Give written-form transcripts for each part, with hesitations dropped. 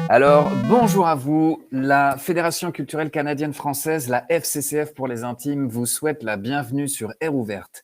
Alors, bonjour à vous. La Fédération culturelle canadienne-française, la FCCF pour les intimes, vous souhaite la bienvenue sur Air Ouverte.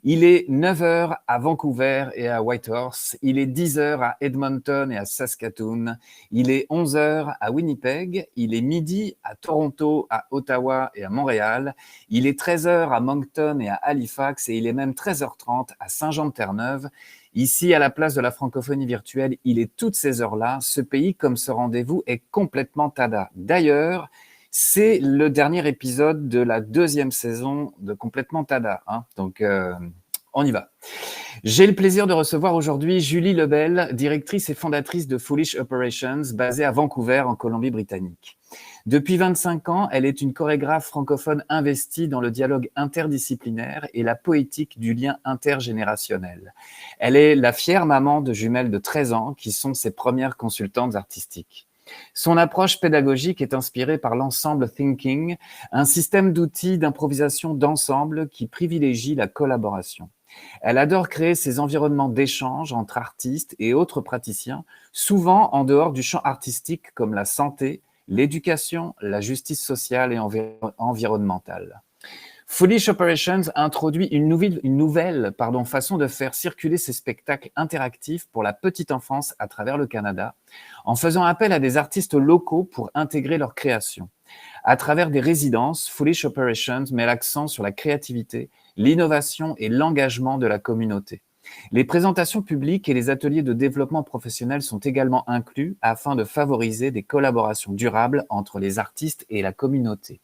Il est 9 heures à Vancouver et à Whitehorse. Il est 10 heures à Edmonton et à Saskatoon. Il est 11 heures à Winnipeg. Il est midi à Toronto, à Ottawa et à Montréal. Il est 13 heures à Moncton et à Halifax. Et il est même 13h30 à Saint-Jean-de-Terre-Neuve. Ici, à la place de la francophonie virtuelle, il est toutes ces heures-là. Ce pays, comme ce rendez-vous, est complètement tada. D'ailleurs, c'est le dernier épisode de la 2e saison de Complètement Tada. Donc, on y va. J'ai le plaisir de recevoir aujourd'hui Julie Lebel, directrice et fondatrice de Foolish Operations, basée à Vancouver, en Colombie-Britannique. Depuis 25 ans, elle est une chorégraphe francophone investie dans le dialogue interdisciplinaire et la poétique du lien intergénérationnel. Elle est la fière maman de jumelles de 13 ans qui sont ses premières consultantes artistiques. Son approche pédagogique est inspirée par l'ensemble thinking, un système d'outils d'improvisation d'ensemble qui privilégie la collaboration. Elle adore créer ces environnements d'échange entre artistes et autres praticiens, souvent en dehors du champ artistique comme la santé, l'éducation, la justice sociale et environnementale. Foolish Operations a introduit une nouvelle façon de faire circuler ces spectacles interactifs pour la petite enfance à travers le Canada, en faisant appel à des artistes locaux pour intégrer leur création. À travers des résidences, Foolish Operations met l'accent sur la créativité, l'innovation et l'engagement de la communauté. Les présentations publiques et les ateliers de développement professionnel sont également inclus afin de favoriser des collaborations durables entre les artistes et la communauté.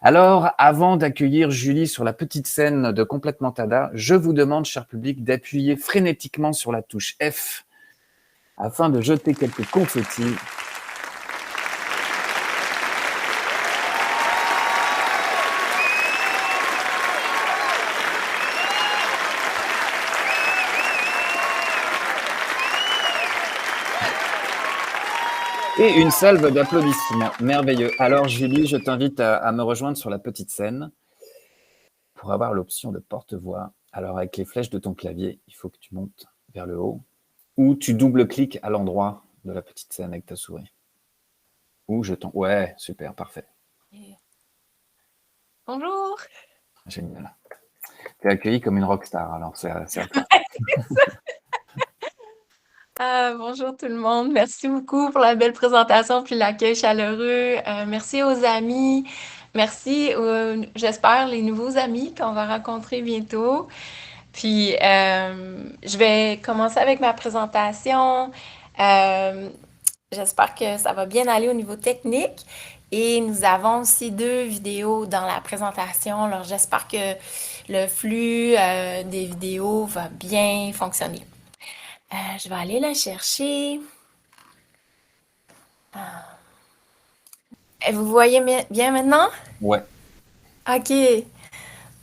Alors, avant d'accueillir Julie sur la petite scène de Complètement Tada, je vous demande, cher public, d'appuyer frénétiquement sur la touche F afin de jeter quelques confettis. Et une salve d'applaudissements. Merveilleux. Alors, Julie, je t'invite à me rejoindre sur la petite scène pour avoir l'option de porte-voix. Alors, avec les flèches de ton clavier, il faut que tu montes vers le haut ou tu double-cliques à l'endroit de la petite scène avec ta souris. Ou je t'en... Ouais, super, parfait. Bonjour. Génial. Tu es accueillie comme une rockstar, alors c'est à toi. Bonjour tout le monde. Merci beaucoup pour la belle présentation puis l'accueil chaleureux. Merci aux amis. Merci, j'espère, les nouveaux amis qu'on va rencontrer bientôt. Puis, je vais commencer avec ma présentation. J'espère que ça va bien aller au niveau technique. Et nous avons aussi 2 vidéos dans la présentation. Alors, j'espère que le flux des vidéos va bien fonctionner. Je vais aller la chercher. Vous voyez bien maintenant? Ouais. OK.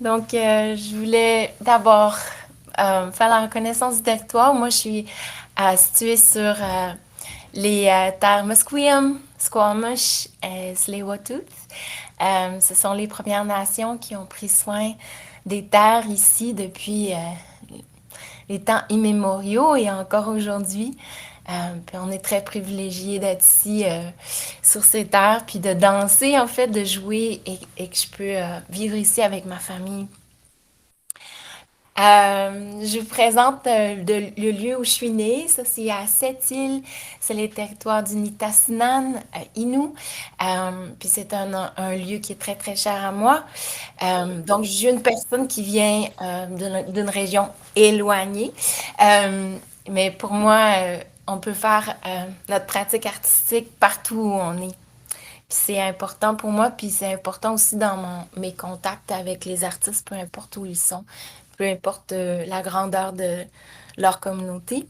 Donc, je voulais d'abord faire la reconnaissance du territoire. Moi, je suis située sur les terres Musqueam, Squamish et Tsleil-Waututh. Ce sont les Premières Nations qui ont pris soin des terres ici depuis les temps immémoriaux et encore aujourd'hui. Puis on est très privilégiés d'être ici sur ces terres, puis de danser, en fait, de jouer et que je peux vivre ici avec ma famille. Je vous présente le lieu où je suis née. Ça, c'est à Sept-Îles. C'est les territoires du Nitassinan Innu. Puis c'est un lieu qui est très, très cher à moi. Donc, je suis une personne qui vient d'une région éloignée. Mais pour moi, on peut faire notre pratique artistique partout où on est. Puis c'est important pour moi, puis c'est important aussi dans mes contacts avec les artistes, peu importe où ils sont, peu importe la grandeur de leur communauté.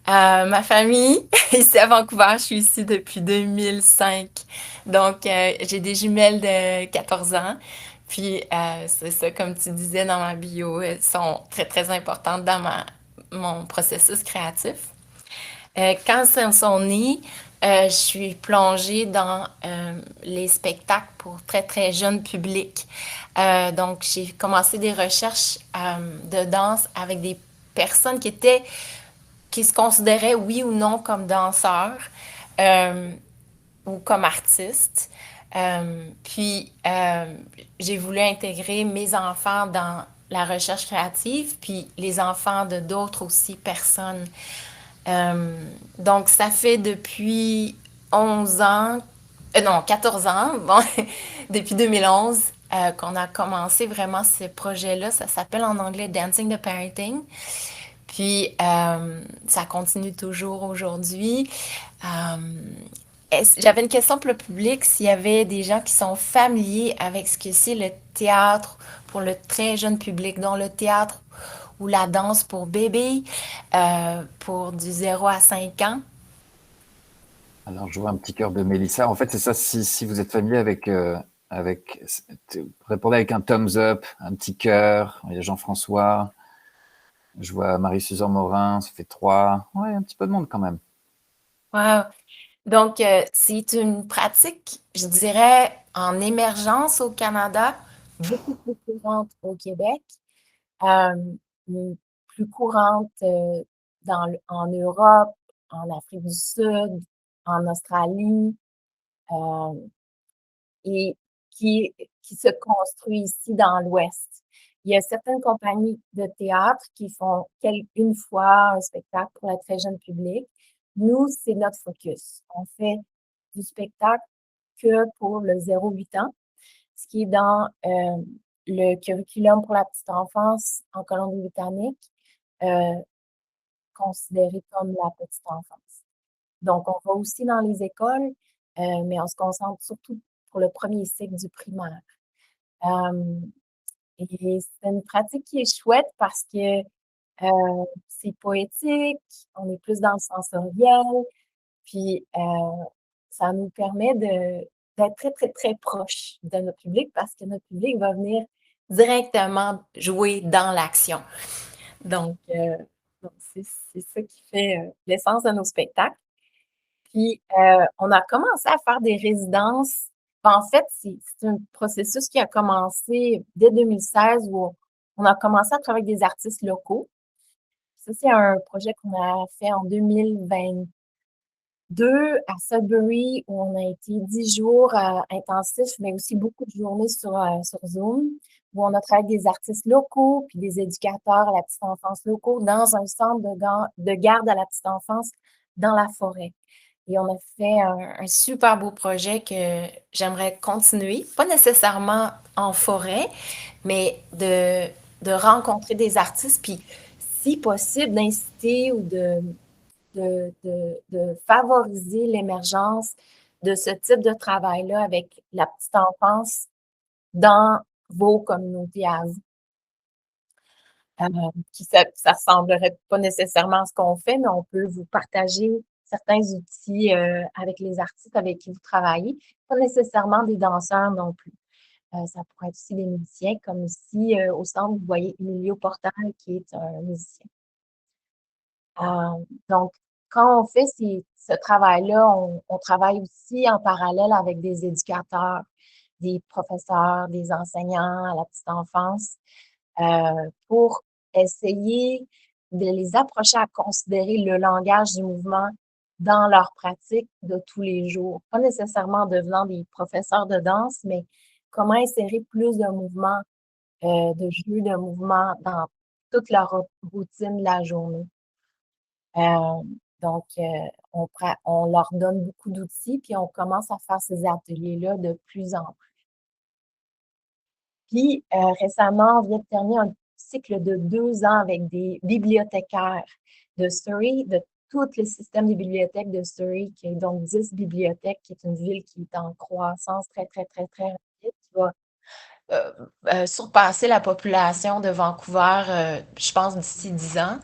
Ma famille, ici à Vancouver, je suis ici depuis 2005. Donc, j'ai des jumelles de 14 ans. Puis, c'est ça, comme tu disais dans ma bio, elles sont très, très importantes dans mon processus créatif. Quand elles sont nées, je suis plongée dans les spectacles pour très, très jeune public. Donc, j'ai commencé des recherches de danse avec des personnes qui se considéraient oui ou non comme danseurs. euh, ou comme artiste. Puis, j'ai voulu intégrer mes enfants dans la recherche créative, puis les enfants de d'autres aussi personnes. Euh, donc, ça fait depuis 11 ans, non, 14 ans, bon, depuis 2011, qu'on a commencé vraiment ce projet-là. Ça s'appelle en anglais Dancing the Parenting. Puis, ça continue toujours aujourd'hui. J'avais une question pour le public, s'il y avait des gens qui sont familiers avec ce que c'est le théâtre pour le très jeune public, dont le théâtre ou la danse pour bébés, pour du 0 à 5 ans. Alors, je vois un petit cœur de Mélissa. En fait, c'est ça, si vous êtes familier avec, répondez avec un thumbs up, un petit cœur. Il y a Jean-François, je vois Marie-Suzanne Morin, ça fait 3. Ouais, un petit peu de monde quand même. Wow. Donc, c'est une pratique, je dirais, en émergence au Canada, beaucoup plus courante au Québec, euh, plus courante en Europe, en Afrique du Sud, en Australie, euh, et qui se construit ici dans l'Ouest. Il y a certaines compagnies de théâtre qui font une fois un spectacle pour le très jeune public. Nous, c'est notre focus. On fait du spectacle que pour le 0-8 ans, ce qui est dans le curriculum pour la petite enfance en Colombie-Britannique, euh, considéré comme la petite enfance. Donc, on va aussi dans les écoles, mais on se concentre surtout pour le premier cycle du primaire. Euh, et c'est une pratique qui est chouette parce que c'est poétique, on est plus dans le sensoriel, puis ça nous permet d'être très, très, très proche de notre public parce que notre public va venir directement jouer dans l'action. Donc, c'est ça qui fait l'essence de nos spectacles. Puis, on a commencé à faire des résidences. En fait, c'est un processus qui a commencé dès 2016 où on a commencé à travailler avec des artistes locaux. Ça, c'est un projet qu'on a fait en 2022 à Sudbury où on a été 10 jours intensifs, mais aussi beaucoup de journées sur Zoom, où on a travaillé avec des artistes locaux puis des éducateurs à la petite enfance locaux dans un centre de garde à la petite enfance dans la forêt. Et on a fait un super beau projet que j'aimerais continuer, pas nécessairement en forêt, mais de rencontrer des artistes, puis si possible, d'inciter ou de favoriser l'émergence de ce type de travail-là avec la petite enfance dans vos communautés à vous. Ça ressemblerait pas nécessairement à ce qu'on fait, mais on peut vous partager certains outils avec les artistes avec qui vous travaillez. Pas nécessairement des danseurs non plus. Ça pourrait être aussi des musiciens, comme ici au centre, vous voyez Emilio Portal, qui est un musicien. Donc, quand on fait ce travail-là, on travaille aussi en parallèle avec des éducateurs, des professeurs, des enseignants à la petite enfance, pour essayer de les approcher à considérer le langage du mouvement dans leur pratique de tous les jours. Pas nécessairement en devenant des professeurs de danse, mais comment insérer plus de mouvements, de jeux de mouvements dans toute leur routine de la journée. Euh, donc, on leur donne beaucoup d'outils, puis on commence à faire ces ateliers-là de plus en plus. Puis, récemment, on vient de terminer un cycle de 2 ans avec des bibliothécaires de Surrey, de tous les systèmes des bibliothèques de Surrey, qui est donc 10 bibliothèques, qui est une ville qui est en croissance très, très, très, très rapide, qui va surpasser la population de Vancouver, je pense, d'ici 10 ans.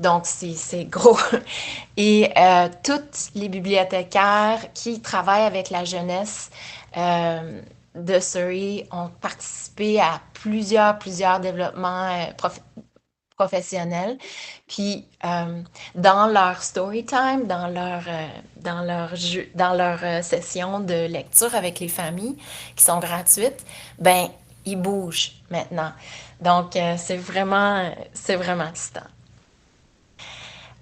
Donc, c'est gros. Et toutes les bibliothécaires qui travaillent avec la jeunesse de Surrey ont participé à plusieurs développements professionnels. Puis, dans leur story time, dans leur session de lecture avec les familles qui sont gratuites, ben, ils bougent maintenant. Donc, c'est vraiment excitant.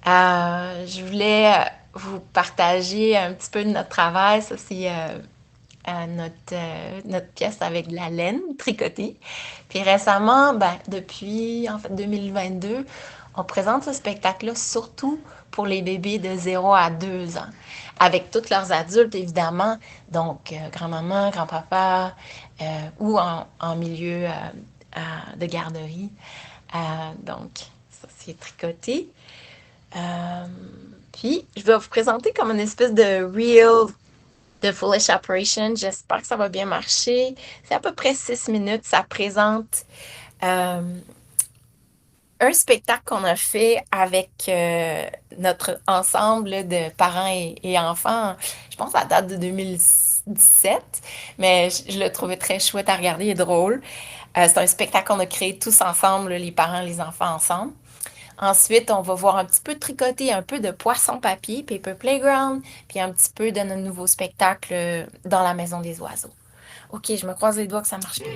Je voulais vous partager un petit peu de notre travail. Ça, c'est notre pièce avec de la laine tricotée. Puis récemment, ben, depuis en fait 2022, on présente ce spectacle-là surtout pour les bébés de 0 à 2 ans, avec tous leurs adultes évidemment, donc grand-maman, grand-papa, ou en milieu de garderie. Donc, ça c'est tricoté. Euh, Puis, je vais vous présenter comme une espèce de reel de Foolish Operation. J'espère que ça va bien marcher. C'est à peu près 6 minutes. Ça présente euh, un spectacle qu'on a fait avec notre ensemble de parents et enfants. Je pense à la date de 2017, mais je le trouvais très chouette à regarder et drôle. C'est un spectacle qu'on a créé tous ensemble, les parents et les enfants ensemble. Ensuite, on va voir un petit peu de tricoter, un peu de poisson-papier, Paper Playground, puis un petit peu de notre nouveau spectacle dans la Maison des oiseaux. Ok, je me croise les doigts que ça marche bien.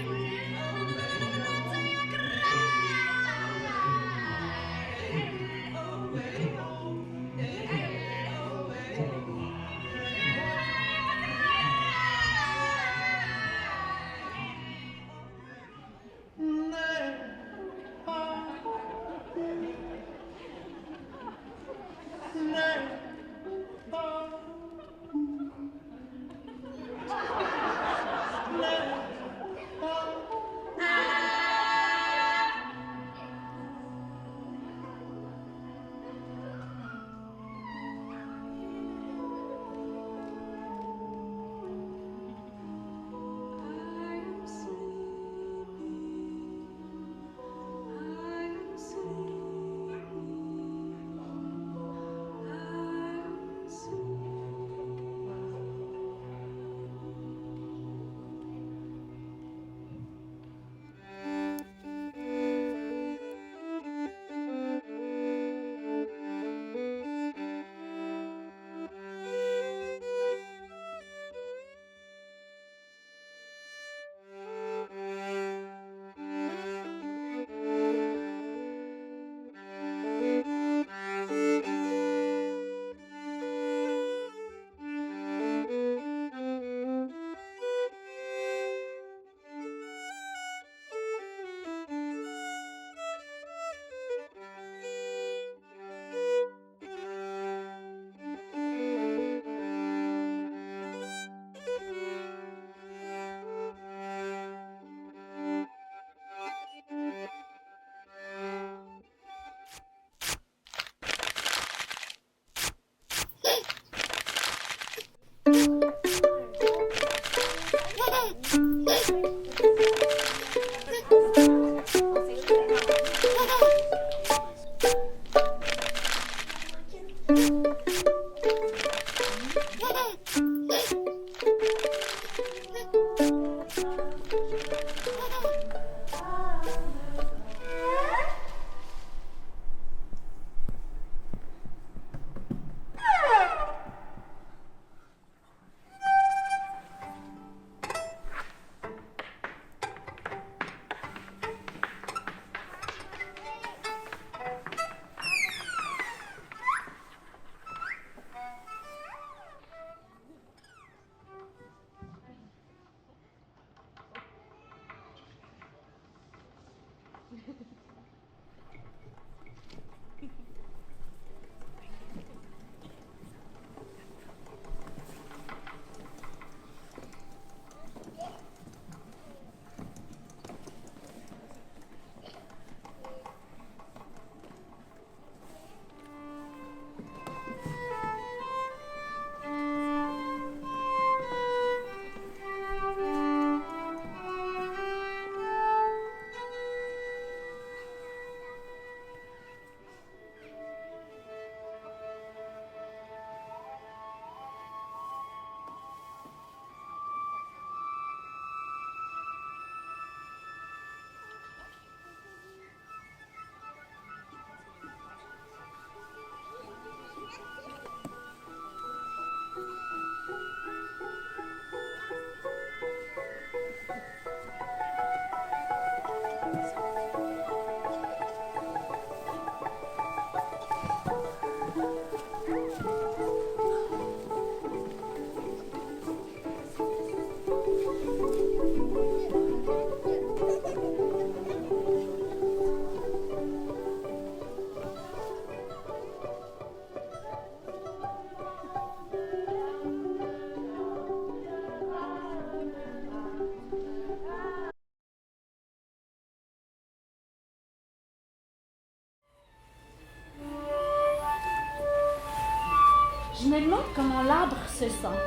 me demande comment l'arbre se sent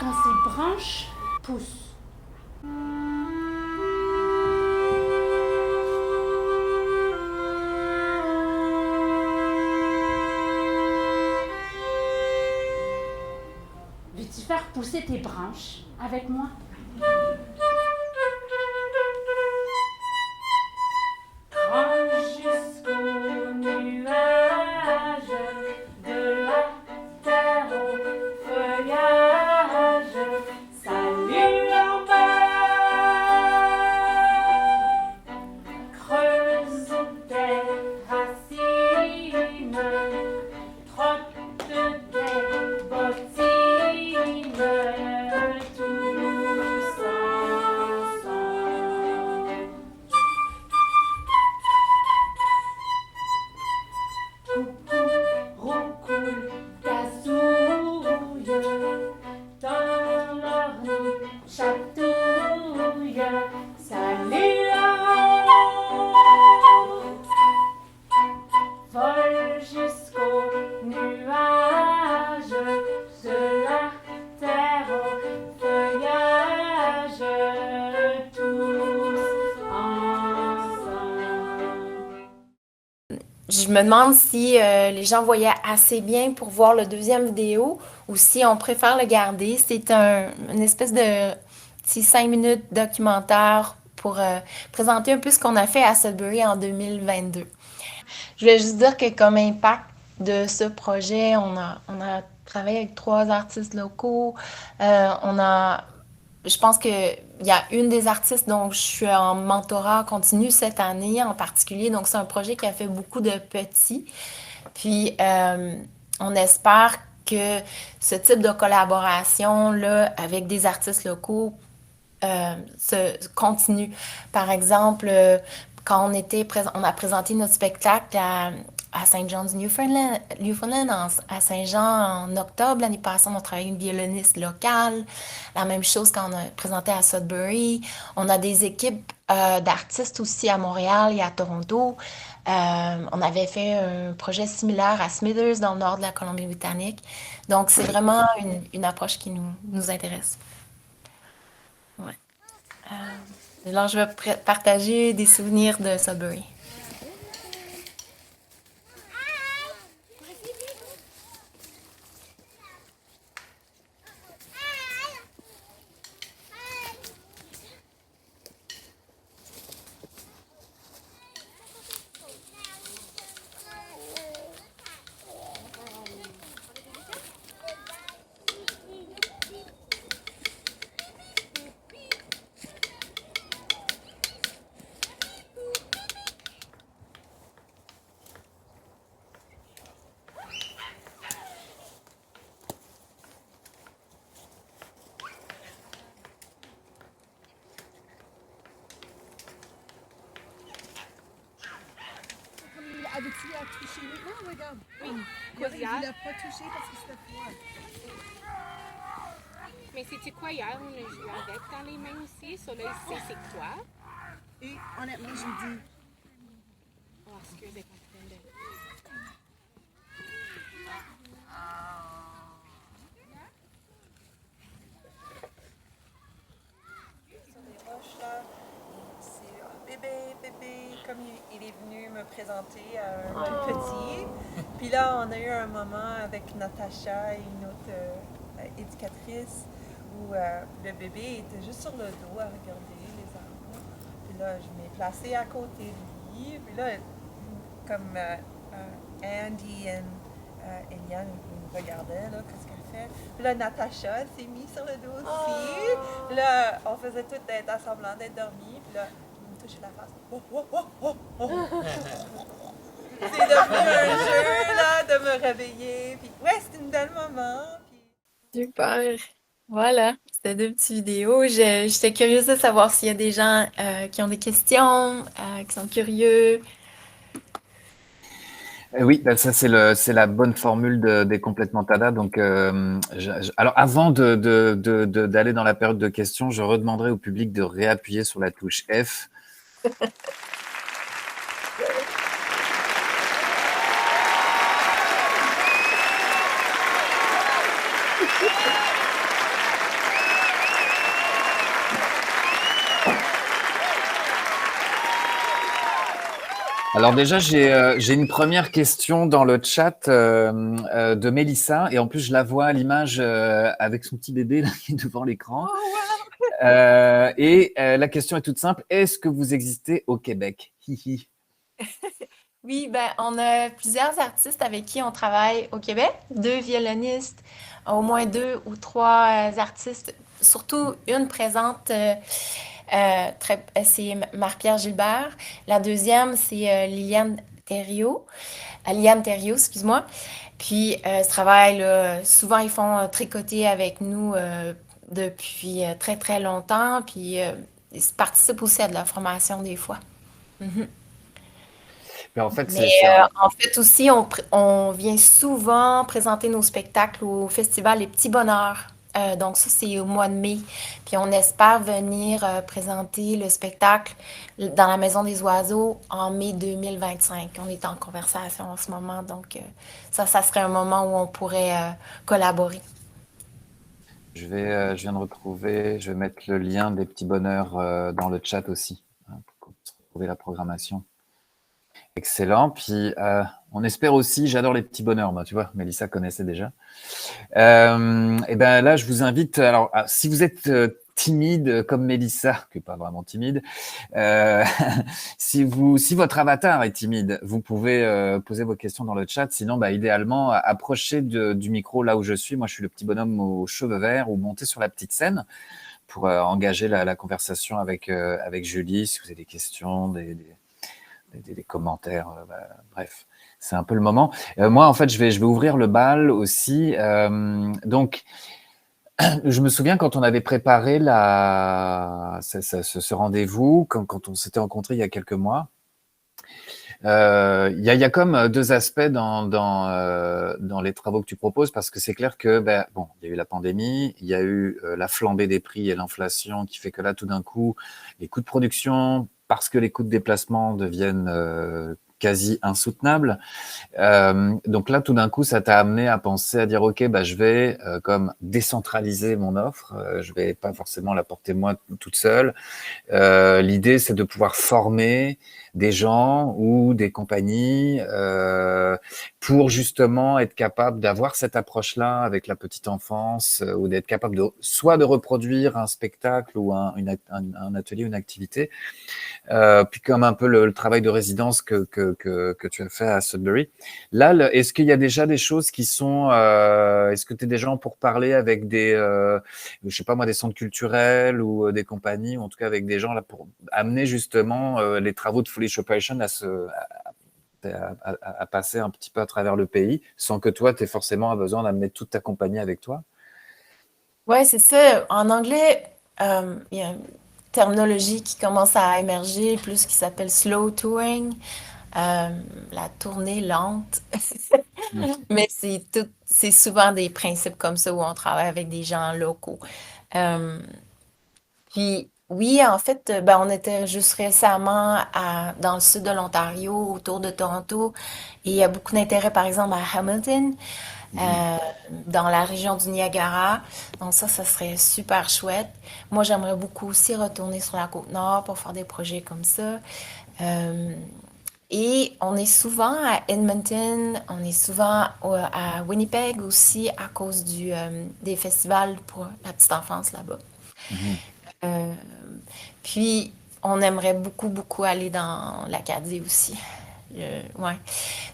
quand ses branches poussent. Veux-tu faire pousser tes branches avec moi? Grange jusqu'aux nuages, de la terre au feuillage, salut en bas, creuse tes racines, trotte tes bottines, tous ensemble. Roucoule ta souille, dans l'ornie chatouille, salut Laurent, vole jusqu'aux nuages, de la terre au feuillage, tous ensemble. Je me demande si les gens voyaient assez bien pour voir le deuxième vidéo ou si on préfère le garder. C'est une espèce de petit 5 minutes documentaire pour présenter un peu ce qu'on a fait à Sudbury en 2022. Je voulais juste dire que comme impact de ce projet, on a travaillé avec 3 artistes locaux. Je pense qu'il y a une des artistes dont je suis en mentorat continu cette année en particulier. Donc, c'est un projet qui a fait beaucoup de petits. Puis, on espère que ce type de collaboration-là avec des artistes locaux se continue. Par exemple, quand on a présenté notre spectacle à St. John's, Newfoundland, à Saint-Jean en octobre l'année passée, on a travaillé avec une violoniste locale. La même chose quand on a présenté à Sudbury. On a des équipes d'artistes aussi à Montréal et à Toronto. On avait fait un projet similaire à Smithers dans le nord de la Colombie-Britannique. Donc, c'est vraiment une approche qui nous intéresse. Ouais. Alors, je vais partager des souvenirs de Sudbury. Avais-tu à toucher maintenant? Regarde. Oui. Il ne l'a pas touché parce que c'était froid. Mais c'était quoi hier? On a joué avec dans les mains aussi. So là, c'est quoi? Et honnêtement, je me dis. Oh, excusez, pas de Sur les roches là, c'est bébé, comme il est venu me présenter à un petit. Puis là, on a eu un moment avec Natacha et une autre éducatrice où le bébé était juste sur le dos à regarder les arbres. Puis là, je m'ai placée à côté de lui. Puis là, comme Andy et Eliane me regardaient, là, qu'est-ce qu'elle fait. Puis là, Natacha s'est mise sur le dos aussi. Puis là, on faisait tout d'être à semblant d'être dormi. Puis là, il me touchait la face. Oh, oh, oh, oh, oh. C'est devenu un jeu, là, de me réveiller. Puis ouais, c'était un bel moment. Puis... Super. Voilà, c'était 2 petites vidéos. J'étais curieuse de savoir s'il y a des gens qui ont des questions, qui sont curieux. Oui, ben ça c'est la bonne formule des complètement tada. Donc, alors avant d'aller dans la période de questions, je redemanderai au public de réappuyer sur la touche F. Alors déjà, j'ai une première question dans le chat de Mélissa, et en plus je la vois à l'image avec son petit bébé là, qui est devant l'écran. La question est toute simple, est-ce que vous existez au Québec? Hihi. Oui, ben, on a plusieurs artistes avec qui on travaille au Québec, 2 violonistes, au moins 2 ou 3 artistes, surtout une présente, c'est Marie-Pierre Gilbert. La deuxième, c'est Liliane Thériault, excuse-moi. Puis, ce travail, là, souvent, ils font tricoter avec nous depuis très, très longtemps. Puis, ils participent aussi à de la formation des fois. Mhm. Mais en fait, Mais en fait aussi, on vient souvent présenter nos spectacles au festival Les Petits Bonheurs. Donc ça, c'est au mois de mai. Puis on espère venir présenter le spectacle dans la Maison des Oiseaux en mai 2025. On est en conversation en ce moment, donc ça serait un moment où on pourrait collaborer. je viens de retrouver, je vais mettre le lien des petits bonheurs dans le chat aussi, hein, pour qu'on puisse retrouver la programmation. Excellent. Puis on espère aussi, j'adore les petits bonheurs, moi, tu vois, Mélissa connaissait déjà. Et ben là, je vous invite. Alors, si vous êtes timide comme Mélissa, qui est pas vraiment timide, si votre avatar est timide, vous pouvez poser vos questions dans le chat. Sinon, bah, idéalement, approchez du micro là où je suis. Moi, je suis le petit bonhomme aux cheveux verts, ou montez sur la petite scène pour engager la conversation avec Julie. Si vous avez des questions, des commentaires, bref, c'est un peu le moment. Moi, en fait, je vais ouvrir le bal aussi. Donc, je me souviens quand on avait préparé ce rendez-vous, quand on s'était rencontrés il y a quelques mois, il y a comme 2 aspects dans les travaux que tu proposes, parce que c'est clair que, bon, il y a eu la pandémie, il y a eu la flambée des prix et l'inflation qui fait que là, tout d'un coup, les coûts de production, parce que les coûts de déplacement deviennent quasi insoutenables. Donc là, tout d'un coup, ça t'a amené à penser, à dire, OK, je vais comme décentraliser mon offre. Je vais pas forcément la porter moi toute seule. L'idée, c'est de pouvoir former des gens ou des compagnies pour justement être capable d'avoir cette approche-là avec la petite enfance, ou d'être capable soit de reproduire un spectacle ou un atelier, une activité, puis comme un peu le travail de résidence que tu as fait à Sudbury. Là, est-ce qu'il y a déjà des choses qui sont... est-ce que tu es déjà en pourparlers avec je sais pas moi, des centres culturels ou des compagnies, ou en tout cas avec des gens là pour amener justement les travaux de Foolish Operation à passer un petit peu à travers le pays, sans que toi, tu aies forcément besoin d'amener toute ta compagnie avec toi? Ouais, c'est ça. En anglais, il y a une terminologie qui commence à émerger, plus qui s'appelle slow touring, la tournée lente. Mais c'est souvent des principes comme ça où on travaille avec des gens locaux. Euh, Puis oui, en fait, ben, on était juste récemment dans le sud de l'Ontario, autour de Toronto, et il y a beaucoup d'intérêt, par exemple, à Hamilton, euh, dans la région du Niagara. Donc ça serait super chouette. Moi, j'aimerais beaucoup aussi retourner sur la Côte-Nord pour faire des projets comme ça. Euh, et on est souvent à Edmonton, on est souvent à Winnipeg aussi à cause des festivals pour la petite enfance là-bas. Mhm. Euh, Puis, on aimerait beaucoup, beaucoup aller dans l'Acadie aussi. Ouais.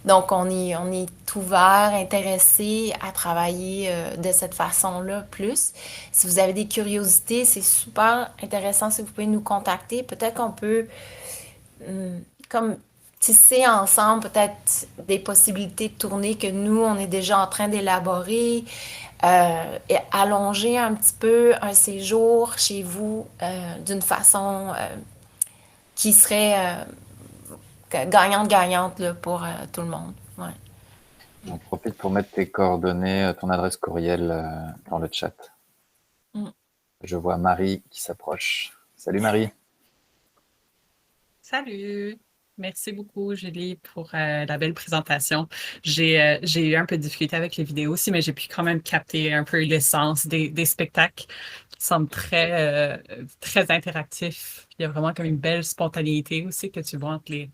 Donc, on est ouvert, intéressé à travailler de cette façon-là plus. Si vous avez des curiosités, c'est super intéressant si vous pouvez nous contacter. Peut-être qu'on peut, comme tisser ensemble peut-être des possibilités de tournée que nous, on est déjà en train d'élaborer, et allonger un petit peu un séjour chez vous d'une façon qui serait gagnante-gagnante là, pour tout le monde. Ouais. J'en profite pour mettre tes coordonnées, ton adresse courriel dans le chat. Mm. Je vois Marie qui s'approche. Salut Marie. Salut! Merci beaucoup, Julie, pour la belle présentation. J'ai eu un peu de difficulté avec les vidéos aussi, mais j'ai pu quand même capter un peu l'essence des spectacles semble très interactif. Il y a vraiment comme une belle spontanéité aussi que tu vois entre les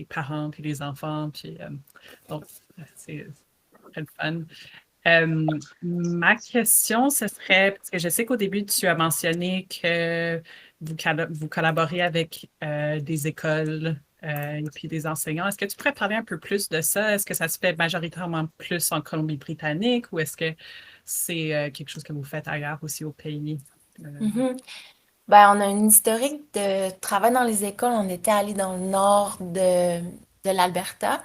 parents et les enfants. Puis, donc, c'est très le fun. Ma question, ce serait, parce que je sais qu'au début, tu as mentionné que vous collaborez avec des écoles et puis des enseignants. Est-ce que tu pourrais parler un peu plus de ça? Est-ce que ça se fait majoritairement plus en Colombie-Britannique ou est-ce que c'est quelque chose que vous faites ailleurs aussi au pays? Mhm. Ben, on a une historique de travail dans les écoles. On était allé dans le nord de l'Alberta,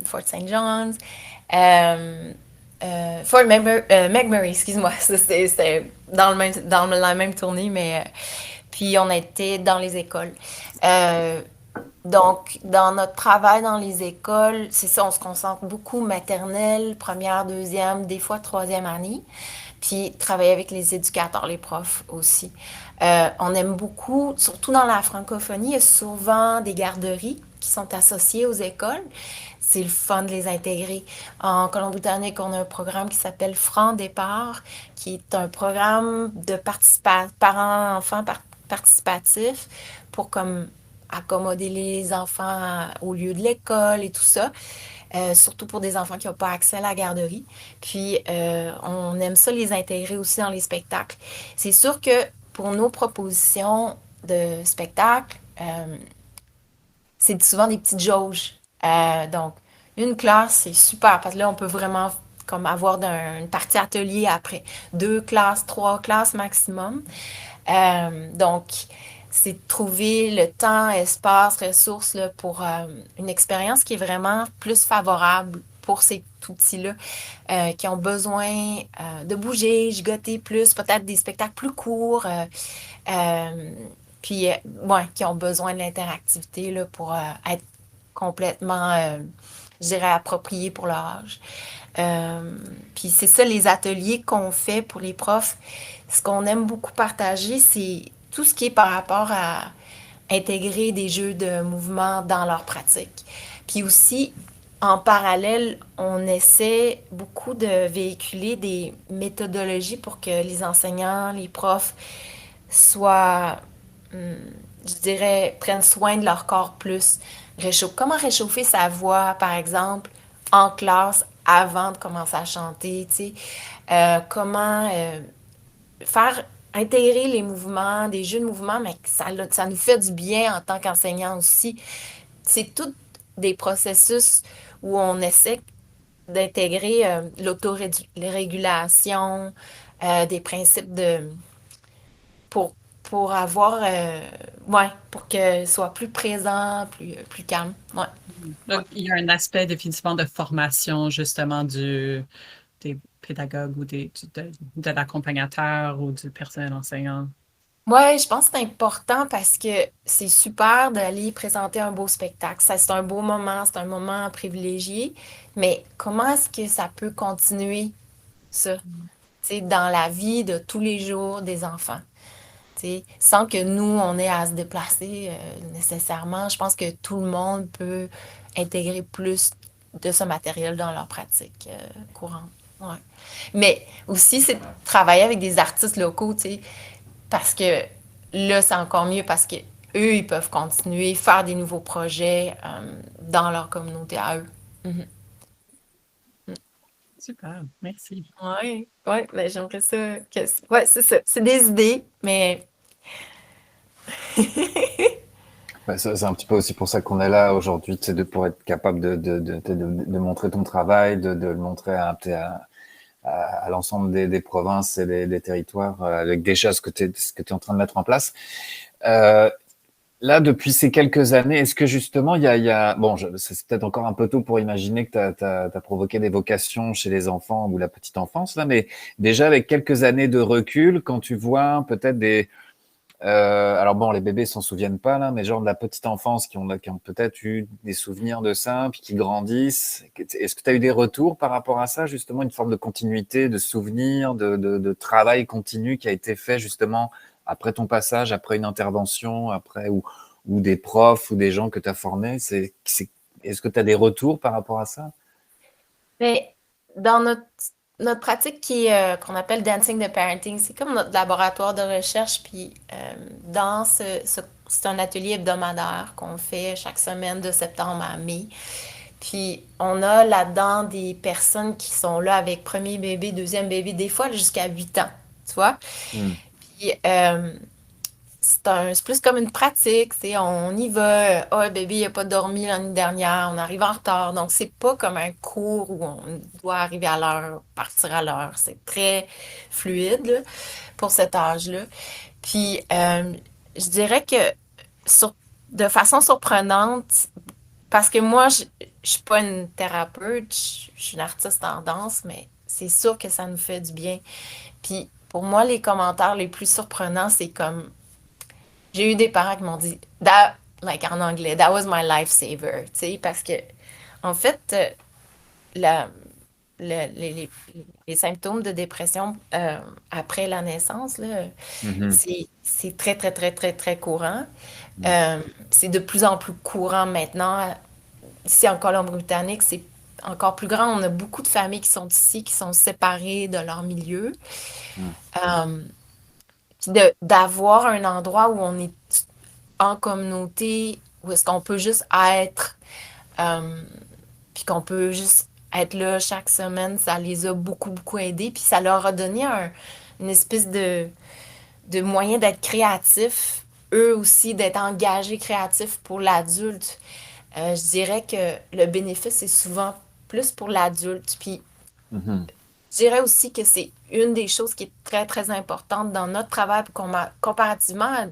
Fort St. John's, euh, Fort McMurray, excuse-moi. C'était dans la même tournée, mais puis on était dans les écoles. Euh, donc, dans notre travail dans les écoles, c'est ça, on se concentre beaucoup maternelle, première, deuxième, des fois troisième année. Puis travailler avec les éducateurs, les profs aussi. On aime beaucoup, surtout dans la francophonie, il y a souvent des garderies qui sont associées aux écoles. C'est le fun de les intégrer. En Colombie-Britannique, on a un programme qui s'appelle Franc Départ, qui est un programme de parents-enfants participatif pour comme accommoder les enfants au lieu de l'école et tout ça, surtout pour des enfants qui n'ont pas accès à la garderie. Puis, on aime ça les intégrer aussi dans les spectacles. C'est sûr que pour nos propositions de spectacles, c'est souvent des petites jauges. Donc, une classe, c'est super parce que là, on peut vraiment comme avoir une partie atelier après. 2 classes, 3 classes maximum. Donc, c'est de trouver le temps, espace, ressources là, pour une expérience qui est vraiment plus favorable pour ces tout petits-là qui ont besoin de bouger, gigoter plus, peut-être des spectacles plus courts, euh, puis ouais, qui ont besoin de l'interactivité là, pour être complètement, je dirais, appropriés pour leur âge. Euh, Puis c'est ça, les ateliers qu'on fait pour les profs. Ce qu'on aime beaucoup partager, c'est tout ce qui est par rapport à intégrer des jeux de mouvement dans leur pratique. Puis aussi, en parallèle, on essaie beaucoup de véhiculer des méthodologies pour que les enseignants, les profs soient, hum, je dirais, prennent soin de leur corps plus. Comment réchauffer sa voix, par exemple, en classe avant de commencer à chanter, tu sais. Comment faire intégrer les mouvements, des jeux de mouvement, mais que ça nous fait du bien en tant qu'enseignant aussi. C'est tout des processus où on essaie d'intégrer l'autorégulation, des principes pour, pour avoir, ouais, pour que soit plus présent, plus calme. Ouais. Donc, il y a un aspect définitivement de formation, justement, des pédagogues ou de l'accompagnateur ou du personnel enseignant. Ouais, je pense que c'est important parce que c'est super d'aller présenter un beau spectacle. Ça, c'est un beau moment, c'est un moment privilégié. Mais comment est-ce que ça peut continuer, ça, tu sais, dans la vie de tous les jours des enfants? Tu sais, sans que nous, on ait à se déplacer nécessairement. Je pense que tout le monde peut intégrer plus de ce matériel dans leur pratique courante. Ouais. Mais aussi, c'est de travailler avec des artistes locaux, tu sais, parce que là, c'est encore mieux parce que eux, ils peuvent continuer, faire des nouveaux projets dans leur communauté à eux. Mhm. Super, merci. Ouais, ouais, ben, j'aimerais ça ouais, c'est ça. C'est des idées, mais Ouais, c'est un petit peu aussi pour ça qu'on est là aujourd'hui, c'est pour être capable de montrer ton travail, de le montrer à l'ensemble des provinces et des territoires avec déjà ce que tu es en train de mettre en place. Euh, Là, depuis ces quelques années, est-ce que justement, bon, c'est peut-être encore un peu tôt pour imaginer que tu as provoqué des vocations chez les enfants ou la petite enfance, là, mais déjà avec quelques années de recul, quand tu vois peut-être alors bon, les bébés s'en souviennent pas là, mais genre de la petite enfance qui ont peut-être eu des souvenirs de ça, puis qui grandissent. Est-ce que tu as eu des retours par rapport à ça, justement, une forme de continuité, de souvenir, de travail continu qui a été fait justement après ton passage, après une intervention, ou des profs ou des gens que tu as formés? Est-ce que tu as des retours par rapport à ça? mais dans notre pratique qu'on appelle Dancing the Parenting, c'est comme notre laboratoire de recherche. Puis c'est un atelier hebdomadaire qu'on fait chaque semaine de septembre à mai. Puis on a là-dedans des personnes qui sont là avec premier bébé, deuxième bébé, des fois jusqu'à 8 ans, tu vois. Mm. Puis c'est plus comme une pratique, tu sais, on y va. Ah, le bébé n'a pas dormi l'année dernière, on arrive en retard. Donc, c'est pas comme un cours où on doit arriver à l'heure, partir à l'heure. C'est très fluide là, pour cet âge-là. Puis, je dirais que sur- de façon surprenante, parce que moi, je suis pas une thérapeute, je suis une artiste en danse, mais c'est sûr que ça nous fait du bien. Puis, pour moi, les commentaires les plus surprenants, c'est comme j'ai eu des parents qui m'ont dit, like en anglais, that was my lifesaver, tu sais, parce que, en fait, la- les symptômes de dépression après la naissance, là, Mhm. c'est très, très, très, très, très courant. Euh, c'est de plus en plus courant maintenant. Ici, en Colombie-Britannique, c'est encore plus grand. On a beaucoup de familles qui sont ici, qui sont séparées de leur milieu. Mm. Euh, Puis d'avoir un endroit où on est en communauté, où est-ce qu'on peut juste être, euh, puis qu'on peut juste être là chaque semaine, ça les a beaucoup, beaucoup aidés. Puis ça leur a donné une espèce de moyen d'être créatifs, eux aussi, d'être engagés créatifs pour l'adulte. Je dirais que le bénéfice est souvent plus pour l'adulte. Puis Mhm. je dirais aussi que c'est une des choses qui est très, très importante dans notre travail comparativement à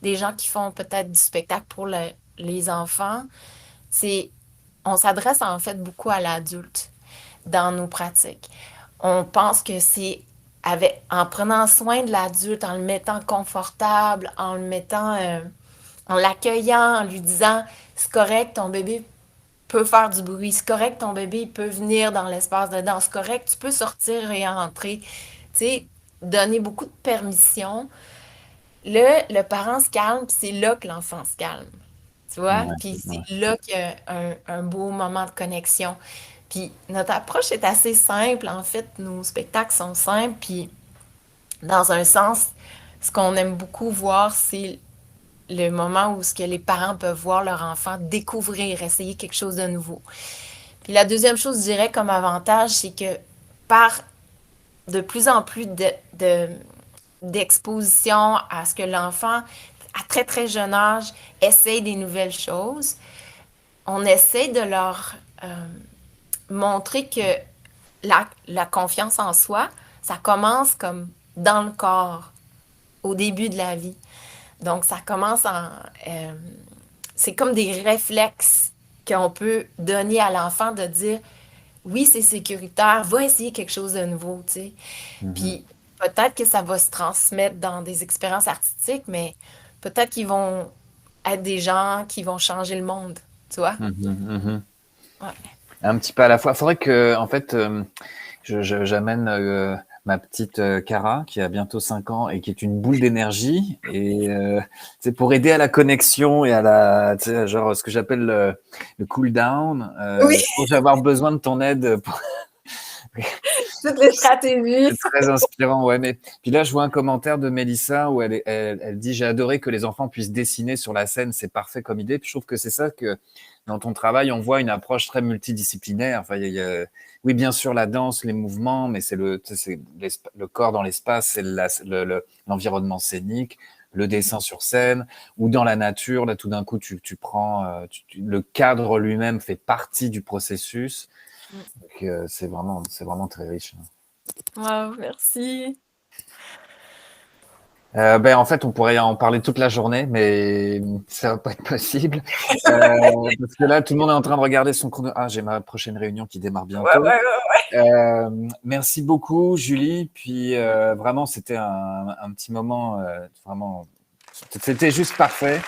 des gens qui font peut-être du spectacle pour les enfants. C'est, on s'adresse en fait beaucoup à l'adulte dans nos pratiques. On pense que c'est en prenant soin de l'adulte, en le mettant confortable, en le mettant, en l'accueillant, en lui disant, c'est correct, ton bébé peut faire du bruit. C'est correct, ton bébé il peut venir dans l'espace de danse. C'est correct, tu peux sortir et entrer. Tu sais, donner beaucoup de permission. Le parent se calme, puis c'est là que l'enfant se calme. Tu vois? Ouais, Puis ouais. c'est là qu'il y a un beau moment de connexion. Puis notre approche est assez simple. En fait, nos spectacles sont simples. Puis dans un sens, ce qu'on aime beaucoup voir, c'est le moment où ce que les parents peuvent voir leur enfant découvrir, essayer quelque chose de nouveau. Puis la deuxième chose, je dirais, comme avantage, c'est que par de plus en plus d'exposition à ce que l'enfant, à très très jeune âge, essaye des nouvelles choses, on essaie de leur montrer que la confiance en soi, ça commence comme dans le corps, au début de la vie. Donc, ça commence c'est comme des réflexes qu'on peut donner à l'enfant de dire, oui, c'est sécuritaire, va essayer quelque chose de nouveau, tu sais. Mhm. Puis peut-être que ça va se transmettre dans des expériences artistiques, mais peut-être qu'ils vont être des gens qui vont changer le monde, tu vois? Mhm. Mhm. Ouais. Un petit peu à la fois. Il faudrait que, en fait, j'amène ma petite Cara, qui a bientôt 5 ans et qui est une boule d'énergie. Et c'est pour aider à la connexion et à tu sais, genre ce que j'appelle le cool down. Oui, Je vais avoir besoin de ton aide. toutes les stratégies. C'est très inspirant, ouais. Mais puis là, je vois un commentaire de Mélissa où elle dit: j'ai adoré que les enfants puissent dessiner sur la scène, c'est parfait comme idée. Puis je trouve que c'est ça que dans ton travail, on voit une approche très multidisciplinaire. Enfin, oui, bien sûr, la danse, les mouvements, mais c'est tu sais, c'est le corps dans l'espace, c'est l'environnement scénique, le dessin sur scène, ou dans la nature. Là, tout d'un coup, tu prends le cadre lui-même fait partie du processus. Donc, c'est vraiment très riche. Wow, merci. Ben, en fait, on pourrait en parler toute la journée, mais ça va pas être possible. Parce que là, tout le monde est en train de regarder son chrono. Ah, j'ai ma prochaine réunion qui démarre Ouais, bientôt. ouais, Merci beaucoup, Julie. Puis vraiment, c'était un petit moment, vraiment, c'était juste parfait.